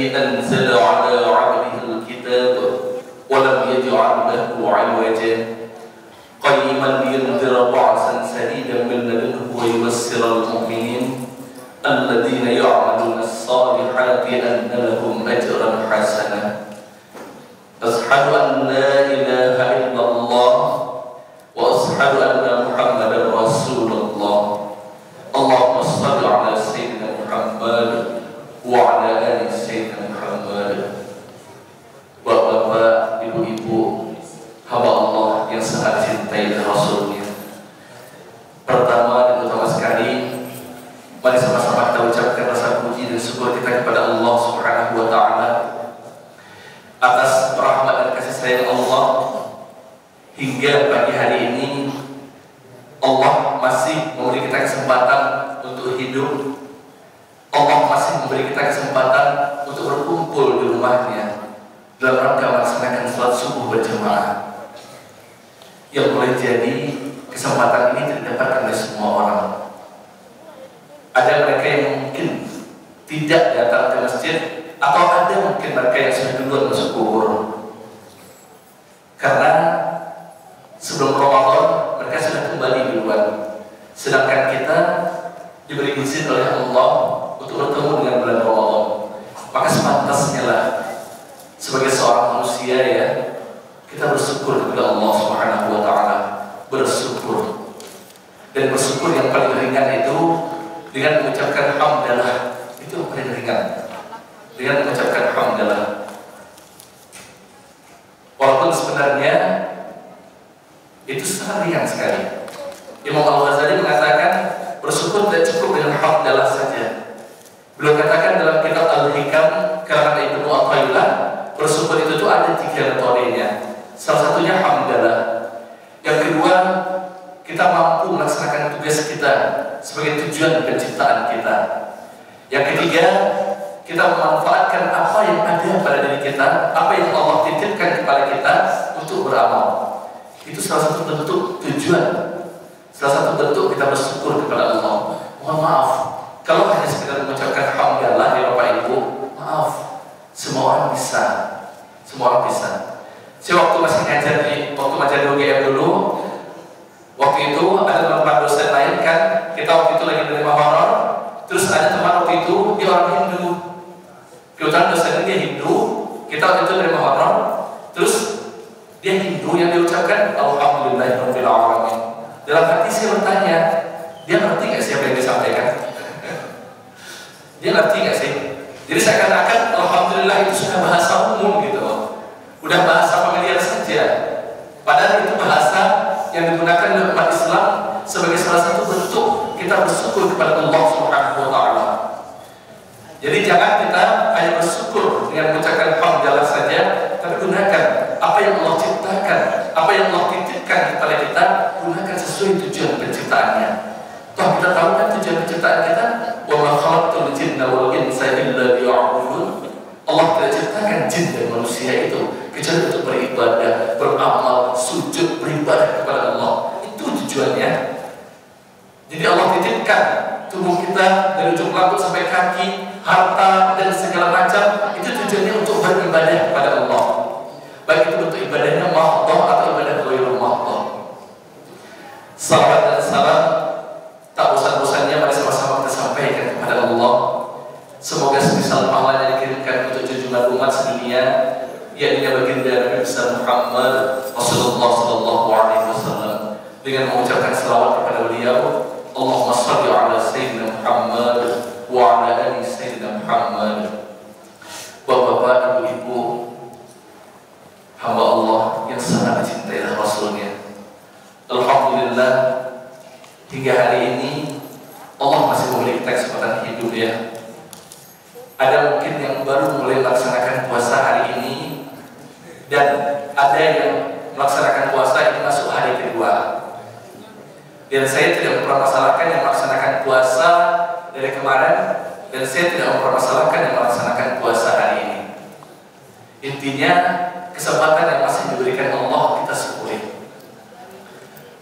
الذي أنزل على عبده الكتاب ولم يجعل له عوجا قيما لينذر بأسا شديدا من لدنه ويبشر المؤمنين الذين يعملون الصالحات أن لهم أجرا حسنا. أشهد أن لا إله إلا الله وأشهد أن محمدا رسول الله. اللهم صل على سيدنا محمد وعلى آل سيدنا محمد. Bapak-bapak, ibu-ibu, hamba Allah yang sangat cintai Rasulnya. Pertama dan utama sekali, mari sama-sama kita ucapkan rasa puji dan syukur kita kepada Allah Subhanahu wa Ta'ala atas rahmat dan kasih sayang Allah hingga pagi hari ini. Allah masih memberi kita kesempatan untuk hidup. Allah masih memberi kita kesempatan untuk berkumpul di rumahnya dalam rangka melaksanakan sholat subuh berjamaah. Yang boleh jadi kesempatan ini tidak didapatkan oleh semua orang. Ada mereka yang mungkin tidak datang ke masjid, atau ada mungkin mereka yang sudah duluan masuk kubur. Karena sebelum Ramadan mereka sudah kembali duluan, sedangkan kita diberi izin oleh Allah untuk bertemu dengan bulan Ramadan. Maka sepantasnya lah sebagai seorang manusia ya, kita bersyukur kepada Allah Subhanahu wa Ta'ala, bersyukur. Dan bersyukur yang paling ringan itu dengan mengucapkan hamdalah, itu yang paling ringan. Dengan mengucapkan hamdalah. Walaupun sebenarnya itu sangat ringan sekali. Imam Al-Ghazali mengatakan bersyukur tidak cukup dengan hamdalah saja. Beliau katakan dalam kitab Al-Hikam karangan Ibnu Athaillah, bersyukur itu tuh ada 3 metodenya. Salah satunya hamdalah. Yang kedua, kita mampu melaksanakan tugas kita sebagai tujuan penciptaan kita. Yang ketiga, kita memanfaatkan apa yang ada pada diri kita, apa yang Allah titipkan kepada kita untuk beramal. Itu salah satu bentuk tujuan, salah satu bentuk kita bersyukur kepada Allah. Mohon maaf kalau hanya sekedar mengucapkan hamdalah ya Bapak Ibu, maaf, semua orang bisa. Semua orang bisa. Saya waktu masih ngajar waktu ngajar di UGM dulu, waktu itu ada teman-teman dosen lain kan, kita waktu itu lagi menerima honor, terus ada teman waktu itu dia orang Hindu, kebetulan dosen dia Hindu, kita waktu itu menerima honor, terus dia Hindu yang diucapkan Alhamdulillahirabbil alamin. Dalam hati saya bertanya, dia ngerti nggak sih apa yang disampaikan? Dia ngerti nggak sih? Jadi seakan-akan Alhamdulillah itu sudah bahasa umum gitu, udah bahasa familiar saja. Padahal itu bahasa yang digunakan oleh umat Islam sebagai salah satu bentuk kita bersyukur kepada Allah Subhanahu wa Ta'ala. Jadi jangan kita hanya bersyukur dengan mengucapkan hamdalah saja, tapi gunakan apa yang Allah ciptakan, apa yang Allah titipkan kepada kita, gunakan sesuai tujuan penciptaannya. Toh kita tahu kan tujuan penciptaan kita, wa ma khalaqtul jinna wal insa illa liya'budun. Allah tidak ciptakan jin dan manusia itu kecuali untuk beribadah, beramal, sujud, beribadah kepada Allah. Itu tujuannya. Jadi Allah titipkan tubuh kita dari ujung rambut sampai kaki, harta dan segala macam, itu tujuannya untuk beribadah kepada Allah. Baik itu bentuk ibadahnya mahdhah atau ibadah ghairul mahdhah. Salawat dan salam tak bosan-bosannya mari sama-sama kita sampaikan kepada Allah. Semoga semisal pahala yang dikirimkan untuk junjungan umat sedunia, yakni baginda Nabi besar Muhammad Rasulullah sallallahu alaihi wasallam, dengan mengucapkan selawat kepada beliau, Allahumma shalli ala sayyidina Muhammad wa ala ali sayyidina Muhammad. Bapak-bapak, ibu-ibu, hamba Allah yang sangat dicintai Rasulnya. Alhamdulillah hingga hari ini Allah masih memberi kita kesempatan hidup ya. Ada mungkin yang baru mulai melaksanakan puasa hari ini, dan ada yang melaksanakan puasa ini masuk hari kedua. Dan saya tidak mempermasalahkan yang melaksanakan puasa dari kemarin, dan saya tidak mempermasalahkan yang melaksanakan puasa hari ini. Intinya kesempatan yang masih diberikan Allah kita syukuri.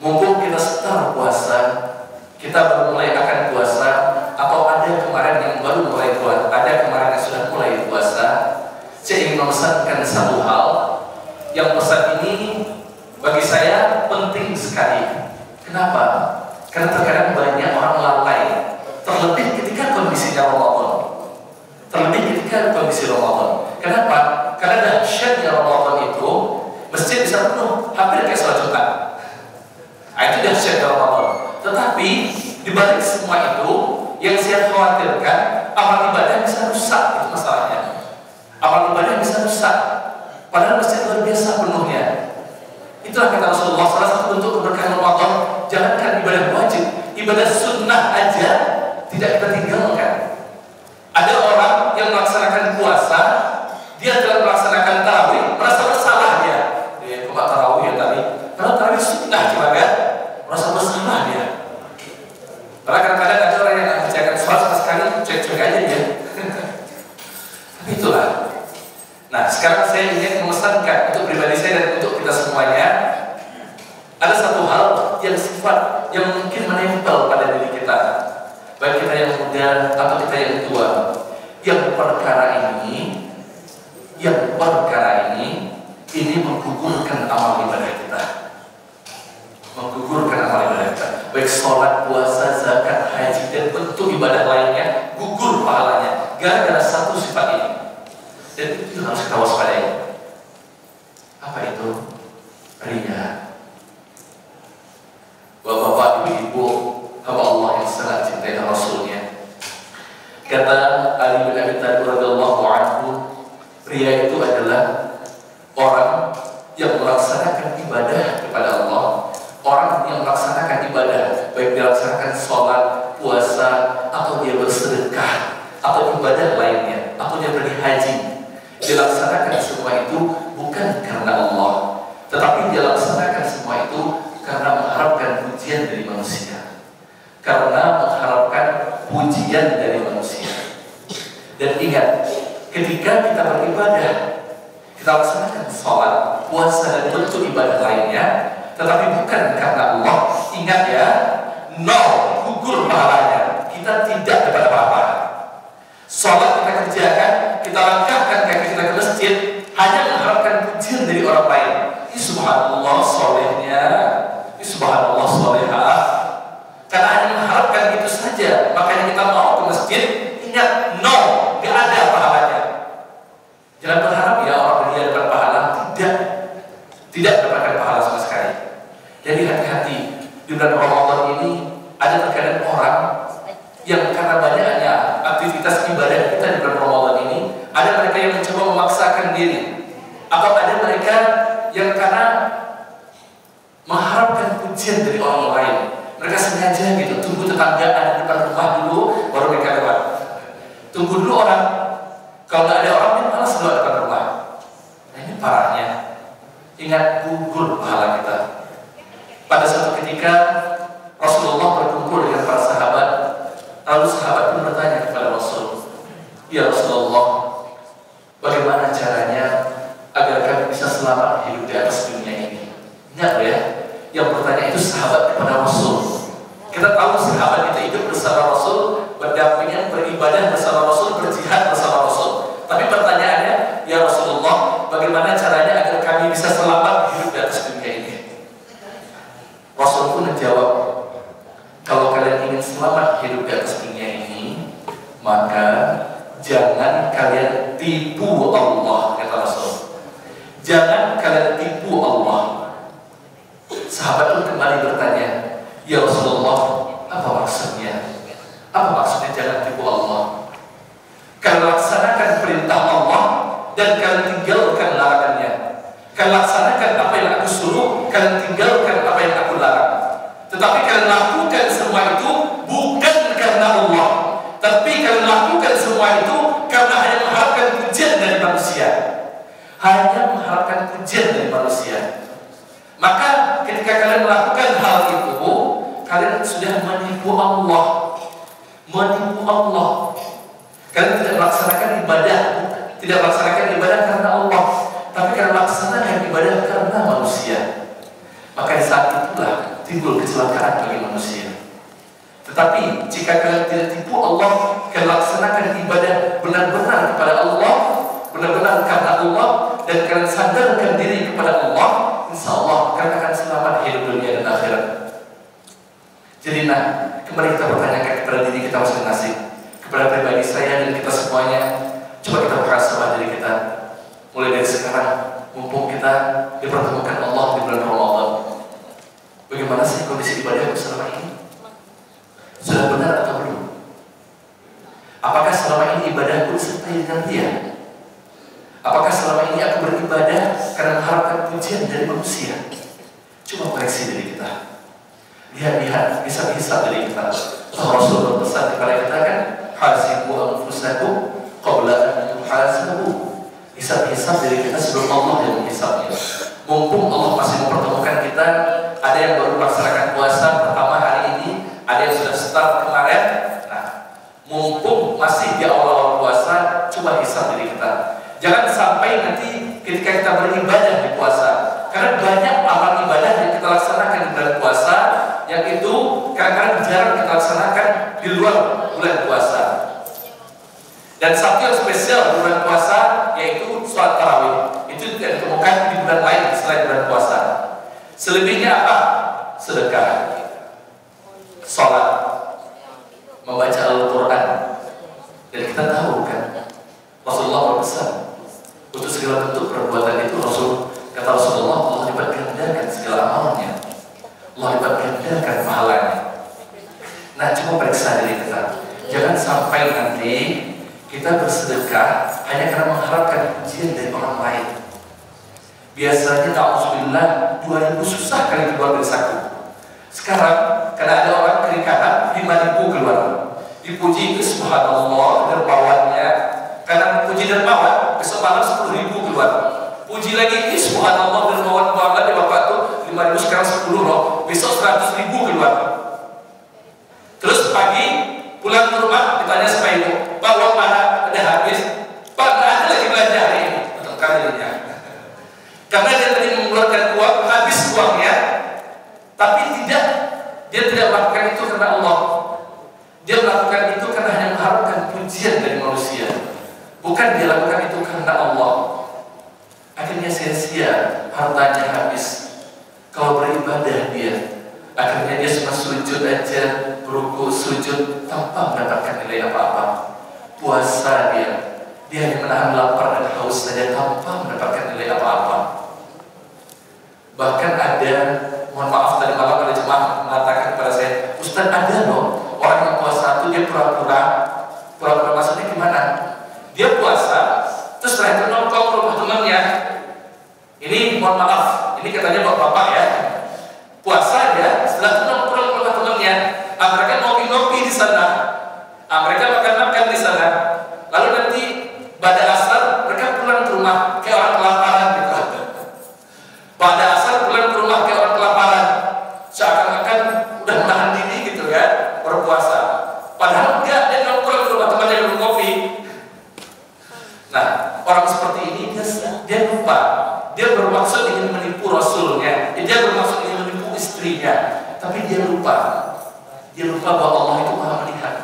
Mumpung kita sedang puasa, kita baru mulai akan puasa, atau ada kemarin yang baru mulai puasa, ada kemarin yang sudah mulai puasa, Kenapa? Karena terkadang banyak orang lalai, terlebih ketika kondisinya Ramadan. Terlebih ketika kondisi Ramadan. Kenapa? Karena dahsyatnya Ramadan itu masjid bisa penuh, hampir kayak sholat Jumat. Nah, itu dahsyatnya Ramadan. Tetapi di balik semua itu, yang saya khawatirkan amal ibadah bisa rusak, itu masalahnya. Amal ibadah bisa rusak. Padahal masjid luar biasa penuhnya. Itulah kata Rasulullah, salah satu bentuk keberkahan Ramadan, jangankan ibadah wajib, ibadah sunnah aja tidak kita tinggalkan. Ada orang yang melaksanakan puasa, dia telah melaksanakan tarawih, merasa bersalah dia. Dia kok tarawih ya tadi? Kalau tarawih sunnah cuma kan, merasa bersalah dia. Karena kadang-kadang ada orang yang mengerjakan sholat sama sekali, cuek-cuek aja dia. Tapi itulah. Nah, sekarang saya ingin memesankan untuk pribadi saya dan untuk kita semuanya, ada satu hal yang sifat yang mungkin menempel pada diri kita, baik kita yang muda atau kita yang tua. Yang perkara ini menggugurkan amal ibadah kita. Menggugurkan amal ibadah kita. Baik sholat, puasa, zakat, haji, dan bentuk ibadah lainnya, gugur pahalanya gara-gara satu sifat ini. Dan itu harus kita waspadai. Apa itu? Riya. Bapak, ibu-ibu, hamba Allah yang sangat cintai Rasulnya. Kata Ali bin Abi Thalib radhiyallahu anhu, riya itu adalah orang yang melaksanakan ibadah kepada Allah, orang yang melaksanakan ibadah, baik dilaksanakan sholat, puasa, atau dia bersedekah, atau ibadah lainnya, atau dia pergi haji. Dilaksanakan semua itu bukan karena Allah, tetapi dia laksanakan semua itu karena mengharapkan pujian dari manusia, karena mengharapkan pujian dari manusia. Dan ingat, ketika kita beribadah, kita laksanakan sholat, puasa, dan bentuk ibadah lainnya, tetapi bukan karena Allah. Ingat ya, nol, gugur pahalanya. Kita tidak dapat apa-apa. Sholat kita kerjakan, kita langkahkan kaki kita ke masjid, hanya mengharapkan pujian dari orang lain. Ini subhanallah solehnya, ini subhanallah solehah. Karena hanya mengharapkan itu saja, makanya kita mau ke masjid. Ingat, nol, gak ada pahalanya. Jangan berharap ya orang dia dapat pahala. Tidak dapatkan pahala sama sekali. Jadi hati-hati, di bulan Ramadan ini ada terkadang orang yang karena banyaknya aktivitas ibadah kita di bulan Ramadan ini, ada mereka yang mencoba memaksakan diri, atau ada mereka yang karena mengharapkan pujian dari orang lain, mereka sengaja gitu, tunggu tetangga ada di depan rumah dulu, baru mereka lewat. Tunggu dulu orang, kalau nggak ada orang, dia malas lewat depan rumah. Nah ini parahnya. Ingat, gugur pahala kita. Pada suatu ketika Rasulullah berkumpul dengan para sahabat, lalu sahabat pun bertanya kepada Rasul, ya Rasulullah, bagaimana caranya agar kami bisa selamat hidup di atas dunia ini? Ingat ya, yang bertanya itu sahabat kepada Rasul. Kita tahu sahabat itu hidup bersama Rasul, berdampingan, beribadah bersama Rasul, berjihad bersama Rasul. Tapi pertanyaannya, ya Rasulullah, bagaimana caranya agar kami bisa selamat hidup di atas dunia ini? Rasul pun menjawab, kalau kalian ingin selamat hidup di atas dunia ini, maka jangan kalian tipu Allah, kata Rasul. Jangan kalian tipu Allah. Sahabat pun kembali bertanya, ya Rasulullah, apa maksudnya? Apa maksudnya jangan tipu Allah? Kalian laksanakan perintah Allah dan kalian tinggalkan larangannya. Kalian laksanakan apa yang aku suruh, kalian tinggalkan apa yang aku larang. Tetapi kalian lakukan semua itu bukan karena Allah, tapi kalian lakukan semua itu karena hanya mengharapkan pujian dari manusia. Hanya mengharapkan pujian dari manusia. Maka ketika kalian melakukan hal itu, kalian sudah menipu Allah. Menipu Allah. Kalian tidak melaksanakan ibadah, tidak melaksanakan ibadah karena Allah, tapi kalian melaksanakan ibadah karena manusia. Maka di saat itulah timbul kecelakaan bagi manusia. Tetapi jika kalian tidak tipu Allah, kalian laksanakan ibadah benar-benar kepada Allah, benar-benar karena Allah, dan kalian sadarkan diri kepada Allah, insya Allah kalian akan selamat hidup dunia dan akhirat. Jadi kembali kita bertanyakan kepada diri kita masing-masing, kepada pribadi saya dan kita semuanya. Coba kita muhasabah diri kita mulai dari sekarang, mumpung kita dipertemukan Allah di bulan Ramadan. Bagaimana sih kondisi ibadahku selama ini? Sudah benar atau belum? Apakah selama ini ibadahku disertai dengan Dia? Apakah selama ini aku beribadah karena mengharapkan pujian dari manusia? Coba koreksi diri kita. Lihat-lihat, bisa-bisa dari kita. Rasul berpesan kepada kita kan, hasibu anfusakum qabla an tuhasabu. Hisab-hisab dari kita sebelum Allah yang menghisabnya. Mumpung Allah masih mempertemukan kita, ada yang baru melaksanakan puasa pertama hari ini, ada yang sudah start kemarin. Mumpung masih di awal-awal puasa, coba hisab diri kita. Jangan sampai nanti ketika kita beribadah di puasa, karena banyak amal ibadah yang kita laksanakan di bulan puasa, yang itu kadang-kadang jarang kita laksanakan di luar bulan puasa. Dan satu yang spesial di bulan puasa yaitu sholat tarawih. Itu tidak ditemukan di bulan lain selain bulan puasa. Selebihnya apa? Sedekah, sholat, membaca Al-Quran. Dan kita tahu kan, Rasulullah berpesan untuk segala bentuk perbuatan itu, kata Rasulullah, Allah lipat gandakan segala amalnya, Allah lipat gandakan pahalanya. Coba periksa diri kita. Jangan sampai nanti kita bersedekah hanya karena mengharapkan pujian dari orang lain. Biasanya na'udzubillah 2000 susah kali keluar dari saku. Sekarang karena ada orang kiri kanan 5000 keluar. Dipuji itu subhanallah dermawannya. Karena puji dermawan besok malam 10.000 keluar. Puji lagi ini subhanallah dermawan banget ya Bapak tuh 5.000 sekarang 10 loh. Besok 100.000 keluar. Terus pagi pulang ke rumah ditanya sama ibu, Pak uang mana? Udah habis. Pak nggak ada lagi belanja hari ini. Betul kalinya. Karena dia tadi mengeluarkan uang, habis uangnya, tapi dia tidak melakukan itu karena Allah. Dia melakukan itu karena hanya mengharapkan pujian dari manusia. Bukan dia lakukan itu karena Allah. Akhirnya sia-sia, hartanya habis. Kalau beribadah dia, akhirnya dia cuma sujud aja, ruku sujud tanpa mendapatkan nilai apa-apa. Puasa dia hanya menahan lapar dan haus saja tanpa mendapatkan nilai apa-apa. Bahkan ada, mohon maaf tadi malam ada jemaah mengatakan kepada saya, Ustaz ada loh orang yang puasa itu dia pura-pura maksudnya gimana? Dia puasa, terus setelah itu nongkrong ke rumah temannya. Ini mohon maaf, ini katanya bapak-bapak ya. Puasa ya, setelah itu nongkrong ke rumah temannya. Mereka ngopi-ngopi di sana, mereka makan-makan di sana. Lalu nanti pada asar mereka pulang ke rumah kayak orang kelaparan gitu. Pada asar pulang ke rumah kayak orang kelaparan, seakan-akan udah menahan diri gitu ya, berpuasa. Padahal enggak, dia nongkrong ke rumah temannya minum kopi. Orang seperti ini dia lupa. Dia bermaksud ingin menipu Rasulnya, dia bermaksud ingin menipu istrinya, tapi dia lupa. Dia lupa bahwa Allah itu Maha melihat.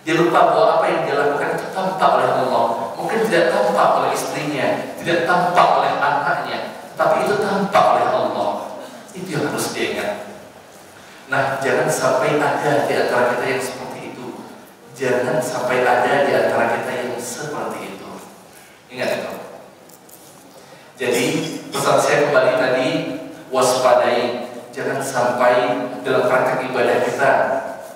Dia lupa bahwa apa yang dia lakukan itu tampak oleh Allah. Mungkin tidak tampak oleh istrinya, tidak tampak oleh anaknya, tapi itu tampak oleh Allah. Itu yang harus diingat. Jangan sampai ada di antara kita yang seperti itu. Jangan sampai ada di antara kita yang seperti itu. Ingat itu. Jadi pesan saya kembali tadi, waspadai. Jangan sampai dalam praktek ibadah kita,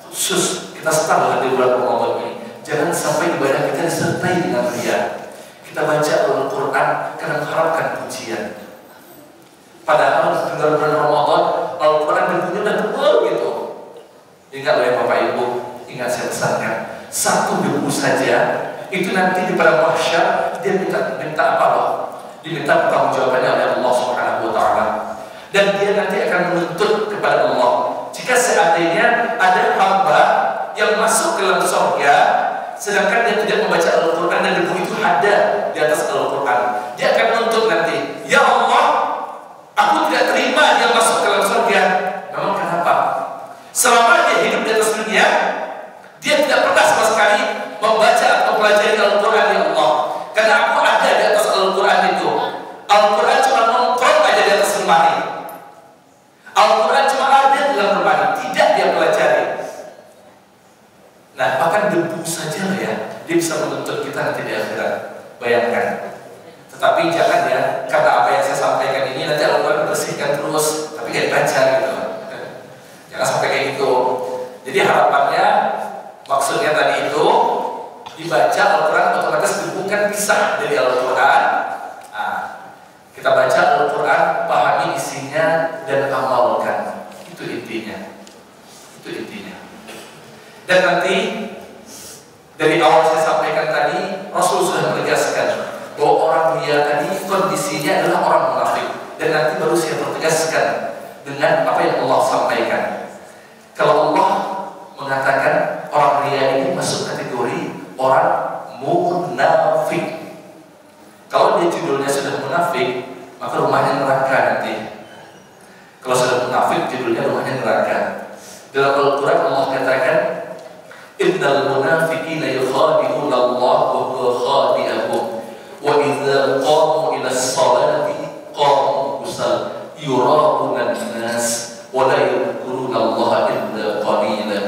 khusus kita start di bulan Ramadan ini, jangan sampai ibadah kita disertai dengan riya. Kita baca Al-Quran karena mengharapkan pujian. Padahal di bulan Ramadan Al-Quran bentuknya udah tebal gitu. Ingat loh ya Bapak Ibu, ingat saya pesankan, satu debu saja itu nanti di padang mahsyar dia minta apa loh? Diminta pertanggungjawabannya oleh Allah Subhanahu wa taala. Dan dia nanti akan menuntut kepada Allah. Jika seandainya ada hamba yang masuk ke dalam surga, sedangkan dia tidak membaca Al-Quran dan debu itu ada di atas Al-Quran, dia akan menuntut nanti, ya Allah, aku tidak terima dia masuk ke dalam surga. Memang kenapa? Selama dia hidup di atas dunia, dia tidak pernah sama sekali membaca atau pelajari Al-Quran ya Allah. Karena aku ada di atas Al-Quran itu. Al-Quran cuma nongkrong aja di atas lemari. Al-Quran cuma ada di dalam lemari, tidak dia bisa menuntut kita nanti di akhirat. Bayangkan. Tetapi jangan ya, karena apa yang saya sampaikan ini nanti Al-Quran bersihkan terus, tapi nggak dibaca gitu. Jangan sampai kayak gitu. Jadi harapannya, maksudnya tadi itu dibaca Al-Quran otomatis bukan pisah dari Al-Quran. Nah, kita baca Al-Quran, pahami isinya dan amalkan. Itu intinya. Itu intinya. Dan nanti dari awal saya sampaikan tadi, Rasul sudah menegaskan bahwa orang ria tadi kondisinya adalah orang munafik. Dan nanti baru saya pertegaskan dengan apa yang Allah sampaikan. Kalau Allah mengatakan orang ria ini masuk kategori orang munafik. Kalau dia judulnya sudah munafik, maka rumahnya neraka nanti. Kalau sudah munafik, judulnya rumahnya neraka. Dalam Al-Quran Allah katakan, Innal munafiqina yukhadi'una Allah wa huwa khadi'ahum wa idza qamu ila as-salati qamu kusal yura'una an-nas wa la yadhkuruna Allah illa qalila.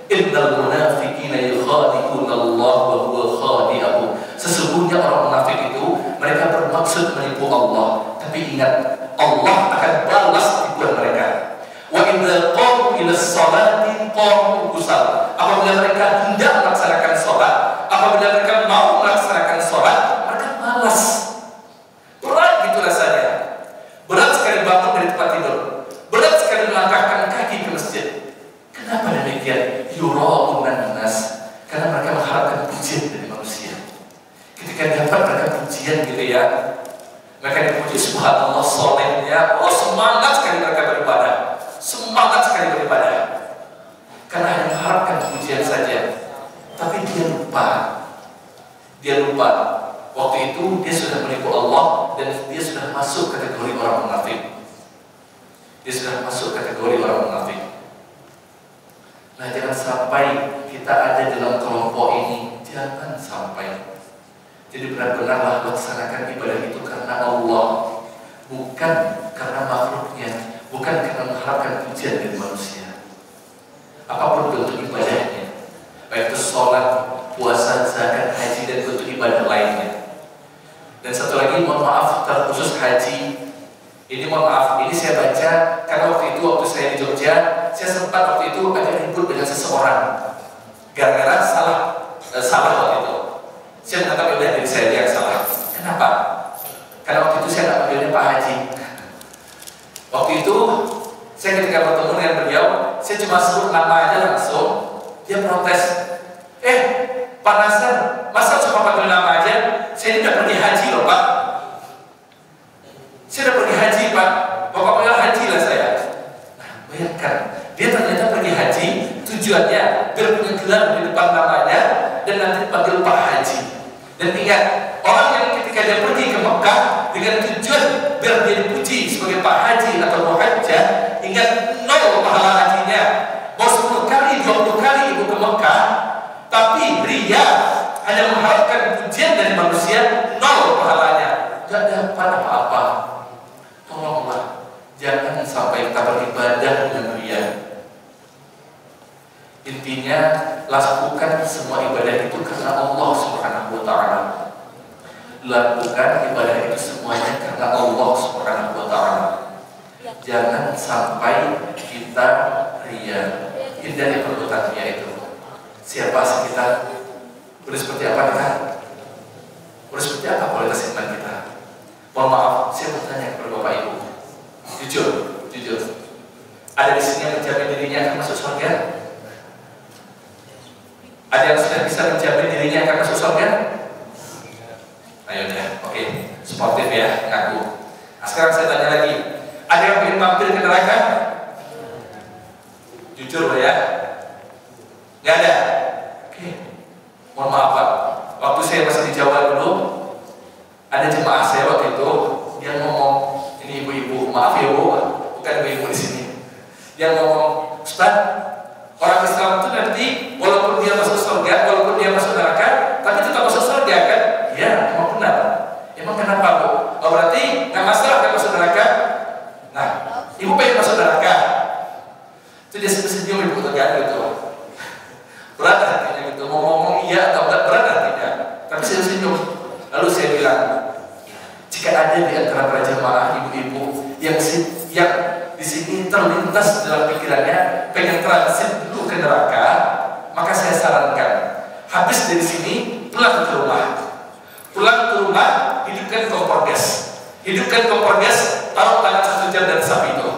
Innal munafiqina yukhadi'una Allah wa huwa khadi'ahum. Sesungguhnya orang munafik itu mereka bermaksud menipu Allah, tapi ingat Allah akan balas tipuan mereka. Wa idza qamu ila as-salati qamu kusal. Apabila mereka hendak melaksanakan sholat, apabila mereka mau melaksanakan sholat, mereka malas. Berat gitu rasanya. Berat sekali bangun dari tempat tidur. Berat sekali melangkahkan kaki ke masjid. Kenapa demikian? Yura'unan nas. Karena mereka mengharapkan pujian dari manusia. Ketika dapat mereka pujian gitu ya, mereka dipuji, subhanallah solehnya, oh semangat sekali mereka beribadah, semangat sekali beribadah. Karena hanya mengharapkan pujian saja. Tapi dia lupa waktu itu dia sudah menipu Allah dan dia sudah masuk kategori orang munafik. Dia sudah masuk kategori orang munafik. Nah, jangan sampai kita ada dalam kelompok ini. Jangan sampai. Jadi benar-benarlah laksanakan ibadah itu karena Allah, bukan karena makhluknya, bukan karena mengharapkan pujian dari manusia. Apapun bentuk ibadahnya, baik itu sholat, puasa, zakat, haji, dan bentuk ibadah lainnya. Dan satu lagi, mohon maaf, terkhusus haji. Ini mohon maaf, ini saya baca karena waktu saya di Jogja, saya sempat waktu itu ada ribut dengan seseorang gara-gara salah waktu itu. Saya menganggap udah dari saya yang salah. Kenapa? Karena waktu itu saya nggak panggilnya Pak Haji. Waktu itu saya ketika bertemu dengan beliau, saya cuma sebut nama aja langsung. Dia protes. Pak Nasr, masa cuma panggil nama aja? Saya tidak pergi haji loh Pak. Saya udah pergi haji Pak. Bapak panggil haji lah saya. Nah, bayangkan, dia ternyata pergi haji, tujuannya biar punya gelar di depan namanya dan nanti dipanggil Pak Haji. Dan ingat, orang yang ketika dia pergi ke Mekah dengan tujuan biar dia dipuji sebagai Pak Haji atau Muhajjah, ingat 0 pahala hajinya. Mau 10 kali, 20 kali ibu ke Mekah, tapi ria hanya mengharapkan pujian dari manusia, 0 pahalanya, gak dapat apa-apa. Tolonglah, jangan sampai kita beribadah dengan ria. Intinya, lakukan semua ibadah itu karena Allah Subhanahu wa Ta'ala. Lakukan ibadah itu semuanya karena Allah Subhanahu wa Ta'ala. Jangan sampai kita ria. Hindari perbuatan ria itu. Siapa sih kita? Udah seperti apa kita? Udah seperti apa kualitas iman kita? Mohon maaf, saya bertanya kepada Bapak Ibu. Jujur. Ada di sini yang menjamin dirinya akan masuk surga? Ada yang sudah bisa menjamin dirinya akan masuk surga? Ayo deh, oke, sportif ya, ngaku. Nah, sekarang saya tanya lagi, ada yang ingin mampir ke neraka? Jujur ya, nggak ada. Oke, mohon maaf Pak, waktu saya masih di Jawa dulu, ada jemaah saya waktu itu, dia ngomong, ini ibu-ibu, maaf ya Bu, bukan ibu-ibu di sini. Dia ngomong, Ustaz, orang Islam itu nanti walaupun dia masuk surga, walaupun dia masuk neraka, tapi tetap masuk surga kan? Ya, emang benar. Emang kenapa Bu? Oh berarti nggak masalah kan masuk neraka? Nah, ibu pengen masuk neraka. Itu dia senyum ibu tegang gitu. Berat hatinya gitu. Mau ngomong iya atau enggak, berat hatinya. tersenyum. Lalu saya bilang, jika ada di antara para jamaah ibu-ibu yang di sini terlintas dalam pikirannya pengen transit dulu ke neraka, maka saya sarankan habis dari sini pulang ke rumah, hidupkan kompor gas, taruh tangan 1 jam dari sapi itu.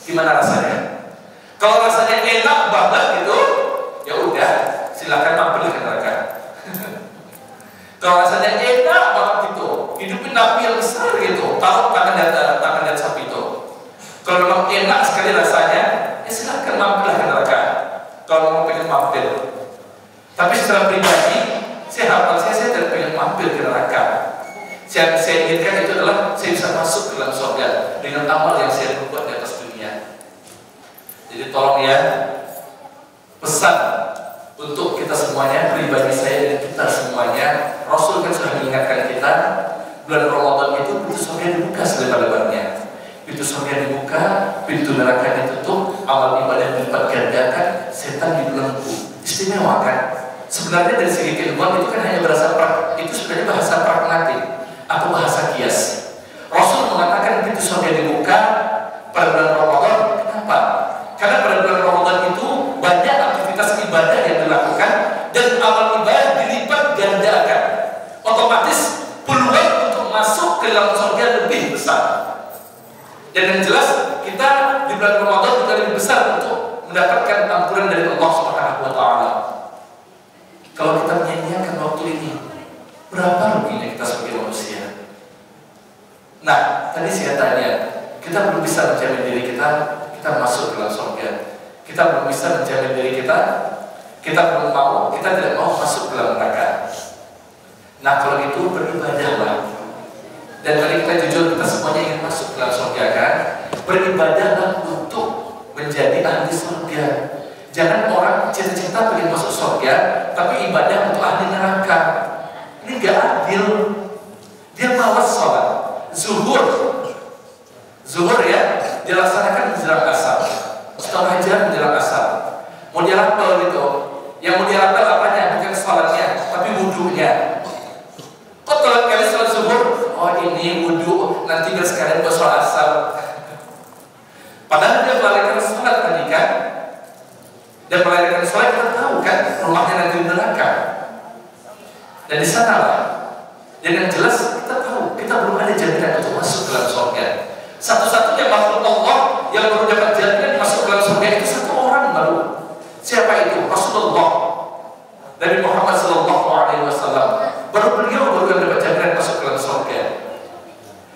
Gimana rasanya? Kalau rasanya enak banget gitu, ya udah, silakan mampir ke neraka. Kalau rasanya enak banget gitu, hidupin api yang besar gitu, taruh tangan dan sapi itu. Kalau memang enak sekali rasanya, ya silakan mampir ke neraka. Kalau mau pengen mampir. Tapi secara pribadi, saya tidak pengen mampir ke neraka. Yang saya inginkan itu adalah saya bisa masuk ke dalam surga dengan amal yang saya perbuat di atas dunia. Jadi tolong ya, pesan untuk kita semuanya, pribadi saya dan kita semuanya. Rasul kan sudah mengingatkan kita, bulan Ramadan itu pintu surga dibuka selebar-lebarnya. Pintu surga dibuka, pintu neraka ditutup, amal ibadah dilipat gandakan, setan dibelenggu. Istimewa kan? Sebenarnya dari segi keilmuan itu kan hanya itu sebenarnya bahasa pragmatik atau bahasa kias. Rasul mengatakan pintu surga dibuka pada bulan Ramadan. Kenapa? Karena pada bulan Ramadan itu banyak aktivitas ibadah yang dilakukan dan amal ibadah dilipat gandakan. Otomatis peluang untuk masuk ke dalam surga lebih besar. Dan yang jelas kita di bulan Ramadan juga lebih besar untuk mendapatkan ampunan dari Allah Subhanahu wa taala. Kalau kita menyanyiakan waktu ini, berapa ruginya kita sebagai manusia? Nah, tadi saya tanya, kita belum bisa menjamin diri kita masuk ke dalam surga. Kita belum bisa menjamin diri kita belum mau, kita tidak mau masuk ke dalam neraka. Nah, kalau gitu beribadahlah. Dan mari kita jujur, kita semuanya ingin masuk ke dalam surga kan? Beribadahlah untuk menjadi ahli surga. Jangan orang cita-cita pengen masuk surga, tapi ibadah untuk ahli neraka. Ini gak adil. Dia malas sholat zuhur ya, dilaksanakan menjelang asar, setengah jam menjelang asar. Mau dia rapel gitu, yang mau dia rapel apanya? Bukan sholatnya, tapi wudhunya. Kok telat kali sholat zuhur? Oh ini wudhu, nanti biar sekalian buat sholat asar. Padahal dia melalaikan sholat tadi kan. Dan melalaikan sholat kita tahu kan rumahnya nanti di neraka. Dan di sana lah. Dan yang jelas kita tahu kita belum ada jaminan untuk masuk ke dalam surga. Satu-satunya makhluk Allah yang baru dapat jaminan masuk ke dalam surga itu satu orang baru. Siapa itu? Rasulullah. Nabi Muhammad SAW. Baru beliau baru dapat jaminan masuk ke dalam surga.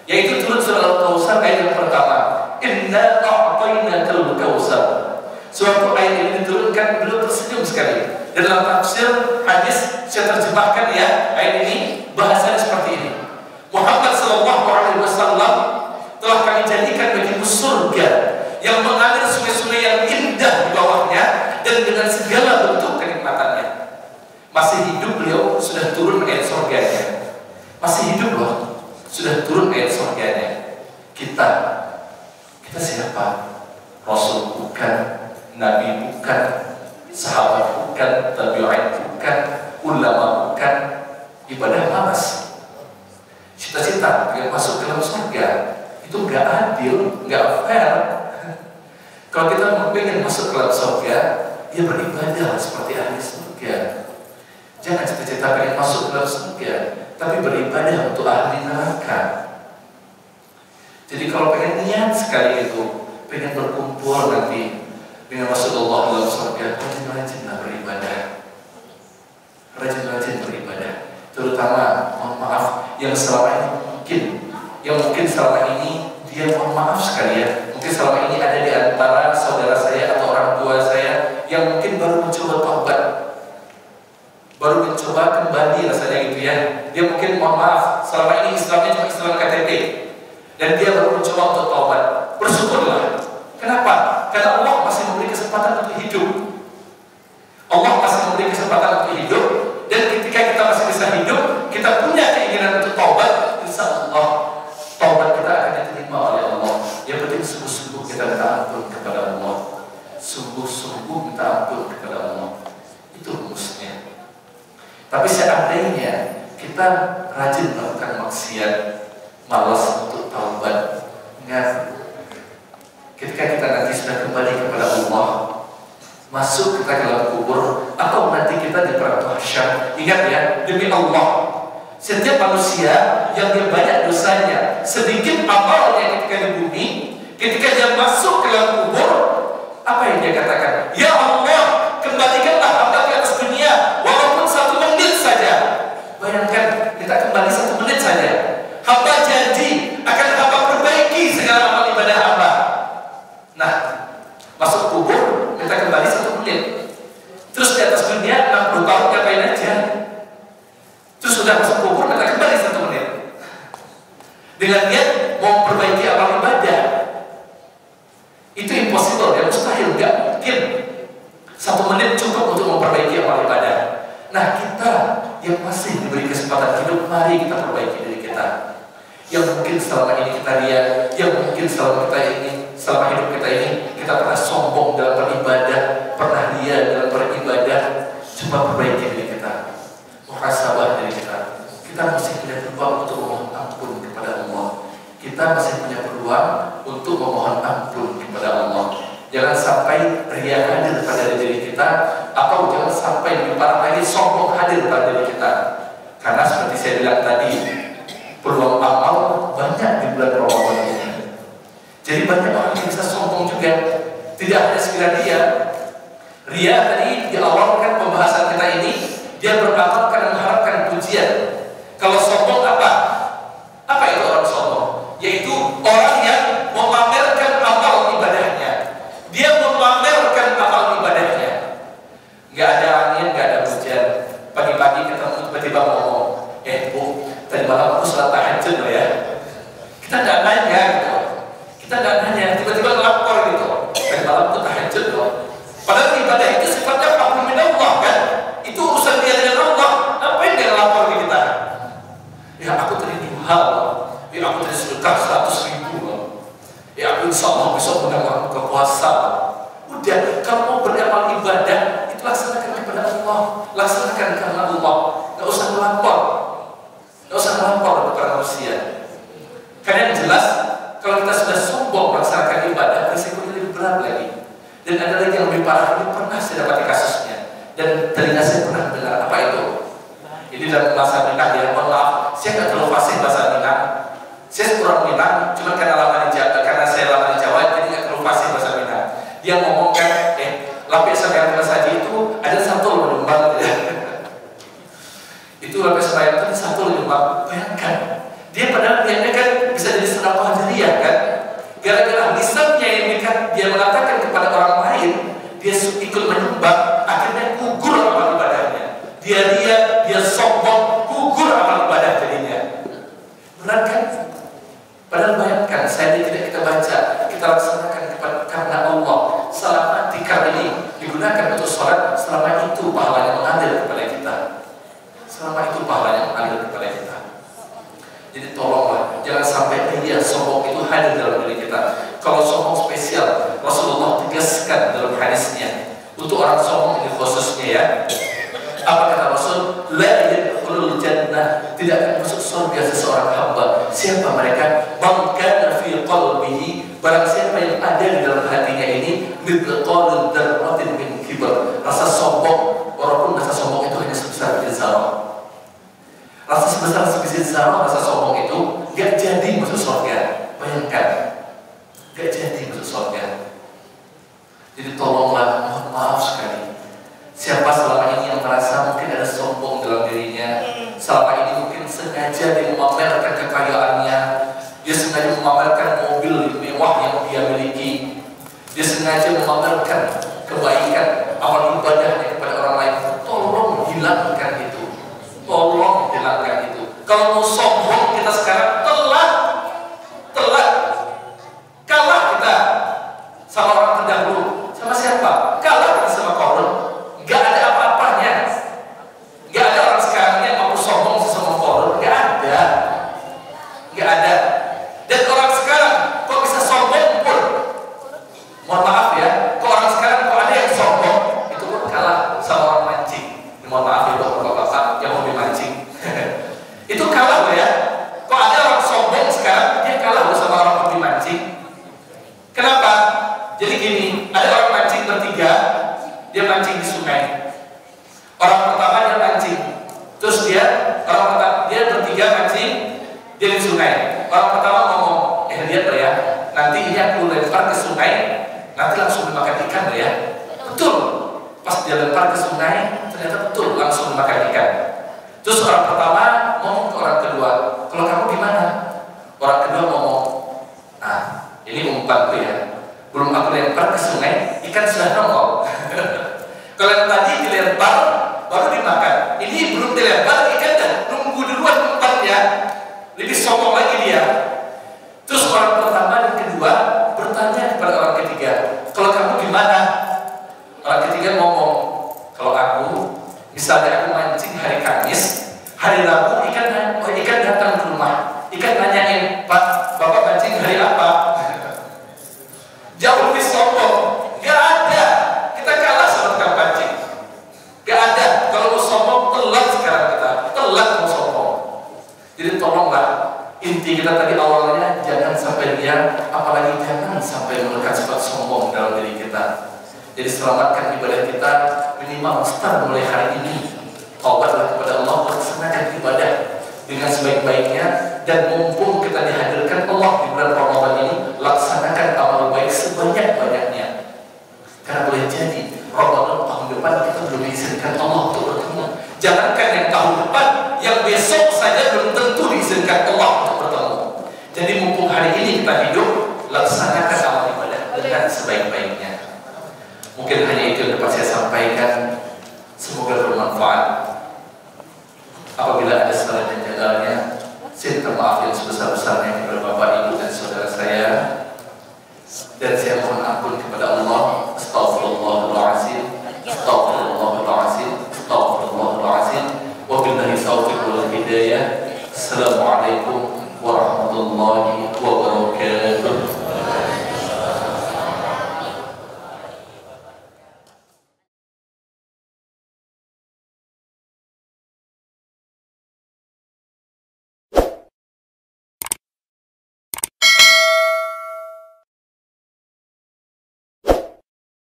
Yaitu turun surah Al-Kautsar ayat yang pertama. Inna a'tainakal kautsar. Suatu ayat ini diturunkan, beliau tersenyum sekali. Dan dalam tafsir hadis saya terjemahkan ya ayat ini bahasanya seperti ini. Muhammad SAW telah kami jadikan bagimu surga yang mengalir sungai-sungai yang indah di bawahnya dan dengan segala bentuk kenikmatannya. Masih hidup beliau sudah turun ayat surganya. Masih hidup loh, sudah turun ayat surganya. Kita siapa? Rasul bukan, Nabi bukan, sahabat bukan, tabi'in bukan, ulama bukan, ibadah malas. Cita-cita yang masuk ke dalam surga itu nggak adil, nggak fair. Kalau kita ingin masuk ke dalam surga, ya beribadah seperti ahli surga. Jangan cita-cita pengen masuk ke dalam surga, tapi beribadah untuk ahli neraka. Jadi kalau pengen niat sekali itu, pengen berkumpul nanti dengan Rasulullah dalam surga, rajin-rajinlah beribadah. Rajin-rajin beribadah. Terutama, mohon maaf, yang selama ini mungkin selama ini dia mohon maaf sekali ya, mungkin selama ini ada di antara saudara saya atau orang tua saya yang mungkin baru mencoba taubat, baru mencoba kembali rasanya gitu ya. Dia mungkin mohon maaf, selama ini Islamnya cuma Islam KTP, dan dia baru mencoba untuk taubat. Bersyukurlah. Kenapa? Karena Allah masih memberi kesempatan untuk hidup. Allah masih memberi kesempatan untuk hidup. Dan ketika kita masih bisa hidup, kita punya keinginan untuk taubat, insya Allah taubat kita akan diterima oleh Allah. Yang penting sungguh-sungguh kita minta ampun kepada Allah. Sungguh-sungguh minta ampun kepada Allah. Itu rumusnya. Tapi seandainya kita rajin melakukan maksiat, malas untuk taubat. Ingat, ketika kita nanti sudah kembali kepada Allah, masuk kita ke dalam kubur, atau nanti kita di padang mahsyar, ingat ya, demi Allah, setiap manusia yang dia banyak dosanya, sedikit amalnya ketika di bumi, ketika dia masuk ke dalam kubur, apa yang dia katakan? Ya Allah, kembalikanlah hamba ke atas dunia, walaupun 1 menit saja. Bayangkan, kita kembali 1 menit saja. Hamba janji akan hamba perbaiki segala amal ibadah hamba. Nah, masuk kubur, kita kembali 1 menit. Terus di atas dunia 60 tahun ngapain aja? Terus sudah masuk kubur, kita kembali 1 menit. Dengan niat mau perbaiki amal ibadah. Itu impossible, ya mustahil, nggak mungkin 1 menit cukup untuk memperbaiki amal ibadah. Nah, kita yang masih diberi kesempatan hidup, mari kita perbaiki diri kita. Yang mungkin selama ini kita lihat, yang mungkin selama hidup kita ini kita pernah sombong dalam beribadah, pernah lihat dalam beribadah. Coba perbaiki diri kita, muhasabah diri kita. Kita masih punya peluang untuk memohon ampun kepada Allah. Kita masih punya peluang untuk memohon ampun kepada Allah. Jangan sampai ria hadir pada diri kita, atau jangan sampai lebih parah lagi sombong hadir pada diri kita. Karena seperti saya bilang tadi, peluang amal banyak di bulan Ramadan ini. Jadi banyak orang yang bisa sombong juga. Tidak hanya sekedar dia. Ria tadi di awal kan pembahasan kita ini, dia beramal karena mengharapkan pujian. Kalau sombong apa? Apa itu orang sombong? Yaitu orang yang memamerkan amal ibadahnya. Dia memamerkan amal ibadahnya. Nggak ada angin, nggak ada hujan. Pagi-pagi ketemu tiba-tiba ngomong, Bu, tadi malam aku sholat tahajud loh ya. Kita nggak nanya gitu. Kita nggak nanya, tiba-tiba ngelapor gitu. Tadi malam aku tahajud loh. Padahal ibadah itu sifatnya fahmu min Allah kan. Itu urusan dia dengan Allah. Apa yang dia lapor ke kita? Ya aku tadi duha loh. Ya aku tadi sedekah 100.000 loh. Ya aku insya Allah bisa menang ke puasa. Udah, kalau mau beramal ibadah itu laksanakan kepada Allah, laksanakan karena Allah. Gak usah melapor, gak usah melapor kepada manusia. Karena yang jelas, kalau kita sudah sombong melaksanakan ibadah, risikonya lebih berat lagi. Dan ada lagi yang lebih parah, ini pernah saya dapati kasusnya. Dan telinga saya pernah dengar apa itu. Ini dalam bahasa Minang ya, mohon maaf, saya nggak terlalu fasih bahasa Minang. Saya kurang Minang, cuma karena saya lama di Jawa, jadi nggak terlalu fasih bahasa Minang. Dia ngomong kan, lapis sampai atas haji itu ada 1 lembar ya. Itu lapis sampai atas 1 lembar. Bayangkan, dia padahal niatnya kan bisa jadi sedekah jariyah kan. Gara-gara lisannya yang dia mengatakan kepada orang lain, dia ikut menyumbang, akhirnya gugur amal ibadahnya. Dia lihat, dia sombong, gugur amal ibadah jadinya. Benar kan? Padahal bayangkan, saya tidak kita baca, kita laksanakan karena Allah. Selama 3 ini digunakan untuk sholat, selama itu pahalanya mengalir kepada kita. Selama itu pahalanya mengalir kepada kita. Jadi tolonglah, jangan sampai dia sombong itu hadir dalam diri kita. Kalau sombong spesial, Rasulullah tegaskan dalam hadisnya. Untuk orang sombong ini khususnya ya. Apa kata Rasul? La yadkhulul jannah, tidak akan masuk surga seseorang hamba. Siapa mereka? Man kana fi qalbihi, barang siapa yang ada di dalam hatinya ini mithqalul dzarratin min kibar. Rasa sombong, walaupun rasa sombong itu hanya sebesar biji zarah. Rasa sebesar sebiji zarah, rasa sombong itu gak jadi masuk surga. Bayangkan, gak jadi masuk surga. Jadi tolonglah, mohon maaf sekali. Siapa selama ini yang merasa mungkin ada sombong dalam dirinya, selama ini mungkin sengaja dia memamerkan kekayaannya, dia sengaja memamerkan mobil mewah yang dia miliki, dia sengaja memamerkan kebaikan amal ibadahnya kepada orang lain. Tolong hilangkan itu. Tolong hilangkan itu. Kalau mau sombong kita sekarang telat. Kalah kita sama orang terdahulu. Sama siapa? Kalah kita sama Qarun. Gak ada apa-apanya. Gak ada orang sekarang yang mau sombong sama Qarun. Gak ada. Dan orang sekarang kok bisa sombong pun, mohon maaf ya, kok orang sekarang kok ada yang sombong, itu pun kalah sama orang mancing. Mohon maaf ya, dia mancing di sungai. Orang pertama dia mancing, terus dia bertiga mancing dia di sungai. Orang pertama ngomong, lihat ya, nanti ini aku lempar ke sungai, nanti langsung dimakan ikan ya. Betul. Pas dia lempar ke sungai, ternyata betul langsung dimakan ikan. Terus orang pertama ngomong ke orang kedua, kalau kamu gimana? Orang kedua ngomong, ini umpanku ya, belum aku lempar ke sungai, ikan sudah nongol. Kalau yang tadi dilempar baru dimakan, ini belum dilempar, ikan dah nunggu duluan umpannya, lebih sombong lagi dia. Terus orang pertama dan kedua bertanya kepada orang ketiga, kalau kamu gimana? Orang ketiga ngomong, kalau aku, misalnya aku mancing hari Kamis, hari Rabu ikan datang ke rumah, ikan nanyain, Pak, Bapak mancing hari apa? Jauh lebih sombong. Gak ada, kita kalah sama tukang pancing. Gak ada. Kalau mau sombong, telat sekarang kita, telat mau sombong. Jadi tolonglah, inti kita tadi awalnya jangan sampai dia, apalagi jangan sampai melekat sifat sombong dalam diri kita. Jadi selamatkan ibadah kita minimal start mulai hari ini. Taubatlah kepada Allah, laksanakan ibadah dengan sebaik-baiknya, dan mumpung kita dihadirkan Allah di bulan Ramadan ini, laksanakan amal baik sebanyak-banyaknya. Karena boleh jadi Ramadan tahun depan kita belum diizinkan Allah untuk bertemu. Jangankan yang tahun depan, yang besok saja belum tentu diizinkan Allah untuk bertemu. Jadi mumpung hari ini kita hidup, laksanakan amal ibadah dengan sebaik-baiknya. Mungkin hanya itu yang dapat saya sampaikan.